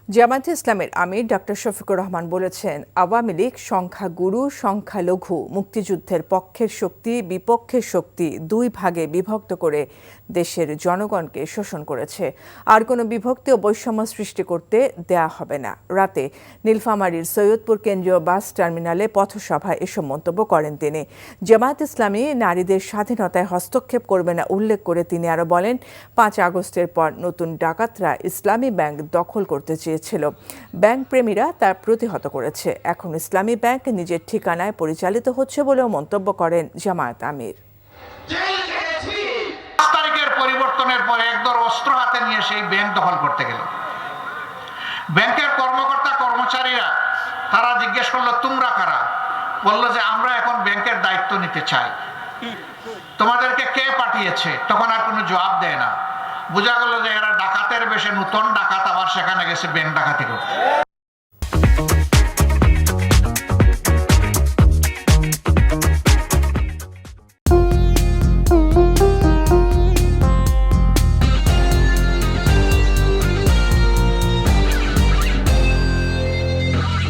জামায়াতে ইসলামের আমির ডক্টর শফিকুর রহমান বলেছেন, আওয়ামী লীগ সংখ্যাগুরু সংখ্যালঘু মুক্তিযুদ্ধের পক্ষের শক্তি বিপক্ষের শক্তি দুই ভাগে বিভক্ত করে দেশের জনগণকে শোষণ করেছে। আর কোনো বিভক্তি ও বৈষম্য সৃষ্টি করতে দেয়া হবে না। রাতে নীলফামারীর সৈয়দপুর কেন্দ্রীয় বাস টার্মিনালে পথসভায় এসব মন্তব্য করেন তিনি। জামায়াতে ইসলামী নারীদের স্বাধীনতায় হস্তক্ষেপ করবে না উল্লেখ করে তিনি আরও বলেন, ৫ আগস্টের পর নতুন ডাকাতরা ইসলামী ব্যাংক দখল করতে চেয়েছিল। ব্যাংক প্রেমীরা তা প্রতিহত করেছে। এখন ইসলামী ব্যাংক নিজের ঠিকানায় পরিচালিত হচ্ছে বলেও মন্তব্য করেন জামায়াত আমির। তারিখের পরিবর্তনের পরে একদল অস্ত্র হাতে নিয়ে সেই ব্যাংক দখল করতে গেল। ব্যাংকের কর্মকর্তা কর্মচারীরা তারা জিজ্ঞেস করলো, তোমরা কারা? বললো যে আমরা এখন ব্যাংকের দায়িত্ব নিতে চাই। তোমাদেরকে কে পাঠিয়েছে? তখন আর কোনো জবাব দেয় না। বোঝা গেল যে এরা ডাকাতের বেশে নতুন ডাকাত আবার সেখানে গেছে ব্যাংক ডাকাতি করতে।